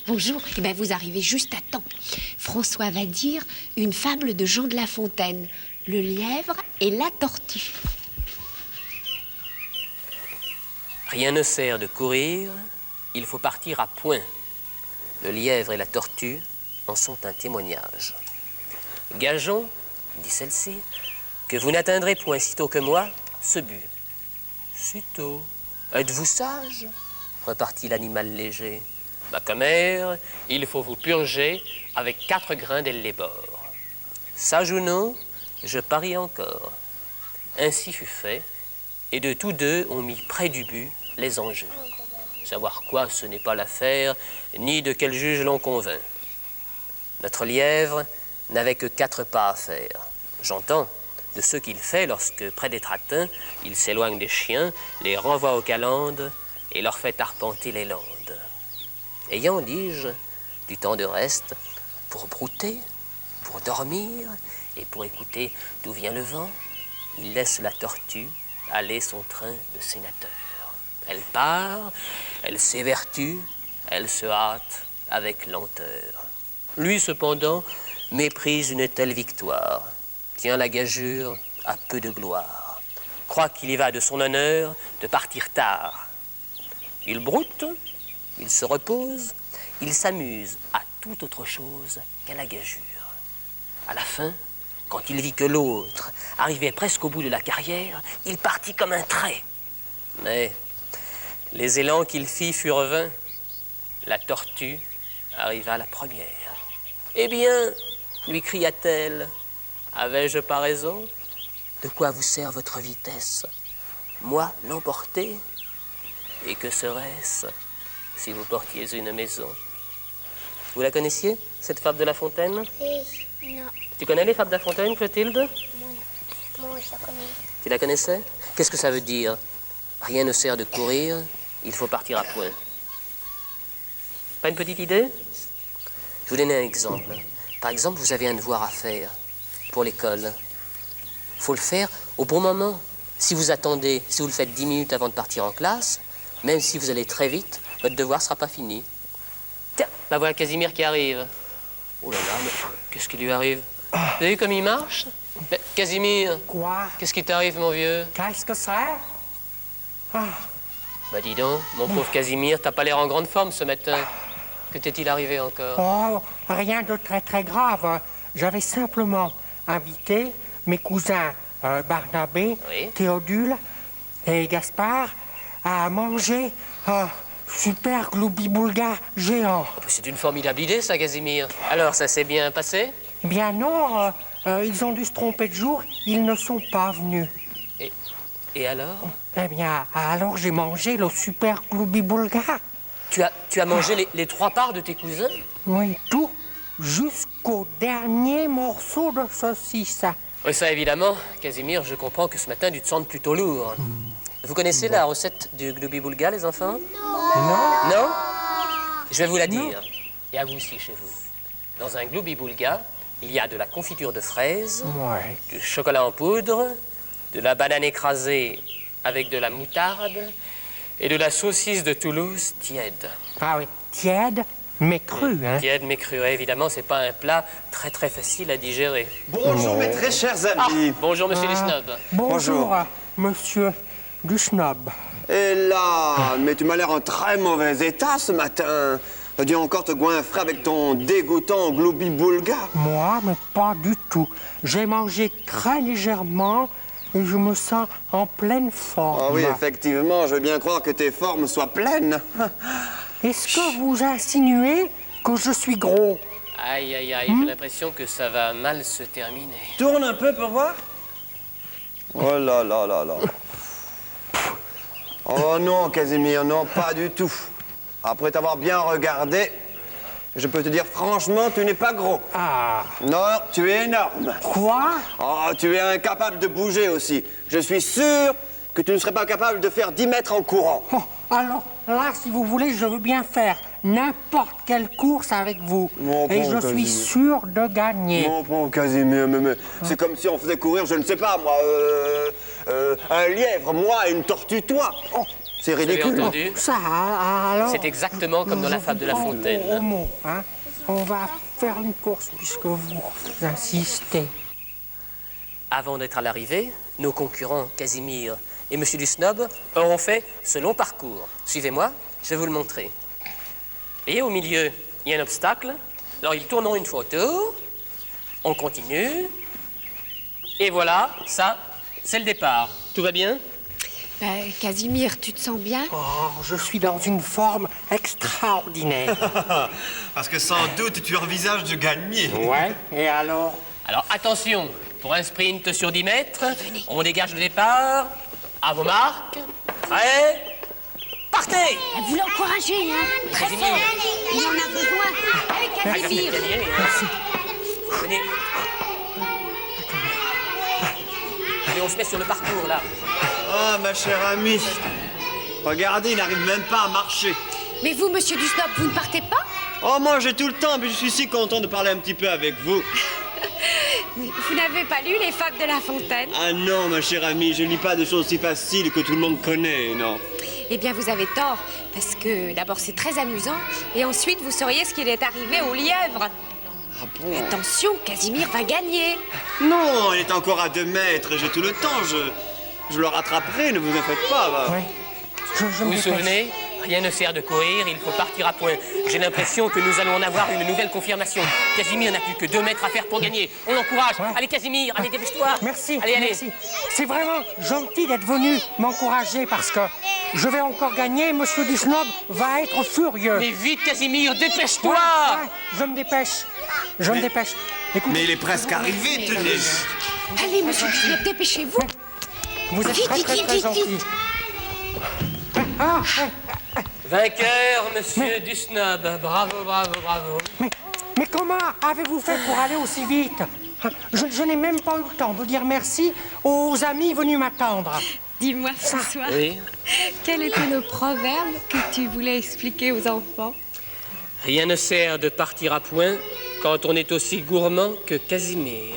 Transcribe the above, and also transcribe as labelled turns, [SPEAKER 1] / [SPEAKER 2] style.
[SPEAKER 1] bonjour. Eh bien, vous arrivez juste à temps. François va dire une fable de Jean de La Fontaine, le lièvre et la tortue.
[SPEAKER 2] Rien ne sert de courir, il faut partir à point. Le lièvre et la tortue en sont un témoignage. Gageons, dit celle-ci, que vous n'atteindrez point sitôt que moi ce but. Sitôt. Êtes-vous sage? Repartit l'animal léger. Ma commère, il faut vous purger avec 4 grains d'ellébore. Sage ou non, je parie encore. Ainsi fut fait, et de tous deux on mit près du but les enjeux. Savoir quoi, ce n'est pas l'affaire, ni de quel juge l'on convainc. Notre lièvre n'avait que 4 pas à faire. J'entends de ce qu'il fait lorsque, près d'être atteint, il s'éloigne des chiens, les renvoie aux calendes et leur fait arpenter les landes. Ayant, dis-je, du temps de reste pour brouter, pour dormir et pour écouter d'où vient le vent, il laisse la tortue aller son train de sénateur. Elle part, elle s'évertue, elle se hâte avec lenteur. Lui, cependant, méprise une telle victoire, tient la gageure à peu de gloire, croit qu'il y va de son honneur de partir tard. Il broute, il se repose, il s'amuse à toute autre chose qu'à la gageure. À la fin, quand il vit que l'autre arrivait presque au bout de la carrière, il partit comme un trait. Mais les élans qu'il fit furent vains. La tortue arriva la première. « Eh bien, lui cria-t-elle, avais-je pas raison? De quoi vous sert votre vitesse? Moi, l'emporter? Et que serait-ce si vous portiez une maison? » Vous la connaissiez, cette fable de La Fontaine?
[SPEAKER 3] Oui, non.
[SPEAKER 2] Tu connais les fables de La Fontaine, Clotilde?
[SPEAKER 3] Non, moi je la connais.
[SPEAKER 2] Tu la connaissais? Qu'est-ce que ça veut dire? Rien ne sert de courir, il faut partir à point. Pas une petite idée? Je vous donne un exemple. Par exemple, vous avez un devoir à faire pour l'école. Il faut le faire au bon moment. Si vous attendez, si vous le faites 10 minutes avant de partir en classe, même si vous allez très vite, votre devoir ne sera pas fini. Tiens, bah voilà Casimir qui arrive. Oh là là, mais qu'est-ce qui lui arrive? Vous avez vu comme il marche? Mais, Casimir.
[SPEAKER 4] Quoi?
[SPEAKER 2] Qu'est-ce qui t'arrive, mon vieux?
[SPEAKER 4] Qu'est-ce que c'est?
[SPEAKER 2] Bah dis donc, mon pauvre Casimir, t'as pas l'air en grande forme ce matin. Que t'est-il arrivé encore?
[SPEAKER 4] Oh, rien de très grave. J'avais simplement invité mes cousins Barnabé,
[SPEAKER 2] Oui.
[SPEAKER 4] Théodule et Gaspard à manger un super gloubi-boulga géant.
[SPEAKER 2] Oh, c'est une formidable idée, ça, Casimir. Alors, ça s'est bien passé?
[SPEAKER 4] Eh bien non, ils ont dû se tromper de jour, ils ne sont pas venus.
[SPEAKER 2] Et alors?
[SPEAKER 4] Eh bien, alors j'ai mangé le super gloubi-boulga.
[SPEAKER 2] Tu as mangé les 3 parts de tes cousins?
[SPEAKER 4] Oui, tout, jusqu'au dernier morceau de saucisse.
[SPEAKER 2] Oui, ça, évidemment. Casimir, je comprends que ce matin, tu te sens plutôt lourd. Vous connaissez la recette du gloubi-boulga, les enfants?
[SPEAKER 4] Non?
[SPEAKER 2] Non? Je vais vous la dire. Et à vous aussi, chez vous. Dans un gloubi-boulga, il y a de la confiture de fraises,
[SPEAKER 4] Ouais.
[SPEAKER 2] du chocolat en poudre, de la banane écrasée avec de la moutarde et de la saucisse de Toulouse tiède.
[SPEAKER 4] Ah oui, tiède, mais cru, hein?
[SPEAKER 2] Tiède mais crue, évidemment, c'est pas un plat très facile à digérer.
[SPEAKER 5] Bonjour mes très chers amis.
[SPEAKER 2] Bonjour, monsieur les snobs.
[SPEAKER 4] Bonjour, monsieur du snob.
[SPEAKER 5] Et là, mais tu m'as l'air en très mauvais état ce matin. T'as dû encore te goinfrer avec ton dégoûtant gloubi-boulga.
[SPEAKER 4] Moi, mais pas du tout. J'ai mangé très légèrement et je me sens en pleine forme.
[SPEAKER 5] Ah oui, effectivement, je veux bien croire que tes formes soient pleines.
[SPEAKER 4] Est-ce que vous insinuez que je suis gros?
[SPEAKER 2] Aïe, j'ai l'impression que ça va mal se terminer.
[SPEAKER 6] Tourne un peu pour voir.
[SPEAKER 5] Oh là là là là. Oh non, Casimir, non, pas du tout. Après t'avoir bien regardé, je peux te dire franchement, tu n'es pas gros.
[SPEAKER 4] Ah,
[SPEAKER 5] Non, tu es énorme.
[SPEAKER 4] quoi?
[SPEAKER 5] Oh, tu es incapable de bouger aussi. Je suis sûr que tu ne serais pas capable de faire 10 mètres en courant.
[SPEAKER 4] Oh, alors, là, si vous voulez, je veux bien faire n'importe quelle course avec vous.
[SPEAKER 5] Mon
[SPEAKER 4] Et
[SPEAKER 5] pauvre
[SPEAKER 4] je suis
[SPEAKER 5] Casimir.
[SPEAKER 4] sûr de gagner.
[SPEAKER 5] Mon pauvre Casimir, mais c'est comme si on faisait courir, je ne sais pas, moi, un lièvre, moi, et une tortue, toi.
[SPEAKER 4] Oh,
[SPEAKER 5] C'est
[SPEAKER 2] Vous avez
[SPEAKER 5] ridicule.
[SPEAKER 2] entendu?
[SPEAKER 4] Ça, alors...
[SPEAKER 2] C'est exactement comme dans la fable de La Fontaine.
[SPEAKER 4] Au mot, hein. On va faire une course puisque vous insistez.
[SPEAKER 2] Avant d'être à l'arrivée, nos concurrents, Casimir et Monsieur du Snob, auront fait ce long parcours. Suivez-moi, je vais vous le montrer. Et au milieu, il y a un obstacle. Alors ils tourneront une fois autour. On continue. Et voilà, ça, c'est le départ. Tout va bien?
[SPEAKER 1] Casimir, tu te sens bien?
[SPEAKER 4] Oh, je suis dans une forme extraordinaire.
[SPEAKER 5] Parce que sans doute, tu envisages de gagner.
[SPEAKER 4] Ouais, et alors?
[SPEAKER 2] Alors attention, pour un sprint sur 10 mètres, on dégage le départ. À vos marques. Prêts? Partez!
[SPEAKER 1] Vous l'encouragez, hein? Très
[SPEAKER 2] Casimir.
[SPEAKER 1] fort. Il en a besoin. Allez,
[SPEAKER 2] Ah,
[SPEAKER 1] Casimir.
[SPEAKER 2] gagné, hein.
[SPEAKER 4] Merci.
[SPEAKER 2] Venez. Allez, on se met sur le parcours, là.
[SPEAKER 5] Oh, ma chère amie. Regardez, il n'arrive même pas à marcher.
[SPEAKER 1] Mais vous, monsieur du Snob, vous ne partez pas?
[SPEAKER 5] Oh, moi, j'ai tout le temps, mais je suis si content de parler un petit peu avec vous.
[SPEAKER 1] Vous n'avez pas lu les fables de La Fontaine?
[SPEAKER 5] Ah non, ma chère amie, je lis pas des choses si faciles que tout le monde connaît, non.
[SPEAKER 1] Eh bien, vous avez tort, parce que d'abord, c'est très amusant, et ensuite, vous sauriez ce qu'il est arrivé au lièvre.
[SPEAKER 5] Ah bon?
[SPEAKER 1] Attention, Casimir va gagner.
[SPEAKER 5] Non, il est encore à 2 mètres, j'ai tout le temps, je le rattraperai, ne vous en faites pas. Va.
[SPEAKER 4] Oui. Je
[SPEAKER 2] Vous
[SPEAKER 4] me
[SPEAKER 2] vous
[SPEAKER 4] dépêche.
[SPEAKER 2] souvenez? Rien ne sert de courir, il faut partir à point. J'ai l'impression que nous allons en avoir une nouvelle confirmation. Casimir n'a plus que 2 mètres à faire pour gagner. On l'encourage.
[SPEAKER 4] Ouais.
[SPEAKER 2] Allez, Casimir, allez, dépêche-toi.
[SPEAKER 4] Merci,
[SPEAKER 2] Allez, allez.
[SPEAKER 4] merci. C'est vraiment gentil d'être venu m'encourager parce que je vais encore gagner. Monsieur du Snob va être furieux.
[SPEAKER 2] Mais vite, Casimir, dépêche-toi.
[SPEAKER 4] Ouais, je me dépêche. Je me dépêche. Écoutez,
[SPEAKER 5] Mais il est presque arrivé, tenez.
[SPEAKER 1] Allez, monsieur du Snob, dépêchez-vous.
[SPEAKER 4] vous êtes
[SPEAKER 1] Vite,
[SPEAKER 4] très,
[SPEAKER 1] vite,
[SPEAKER 4] très,
[SPEAKER 1] vite,
[SPEAKER 4] très
[SPEAKER 1] vite,
[SPEAKER 4] gentil.
[SPEAKER 1] vite.
[SPEAKER 2] Vainqueur, monsieur du Snob. Bravo, bravo, bravo.
[SPEAKER 4] Mais comment avez-vous fait pour aller aussi vite? Je n'ai même pas eu le temps de dire merci aux amis venus m'attendre.
[SPEAKER 1] Dis-moi, François,
[SPEAKER 2] Oui.
[SPEAKER 1] quel était le proverbe que tu voulais expliquer aux enfants?
[SPEAKER 2] Rien ne sert de partir à point quand on est aussi gourmand que Casimir.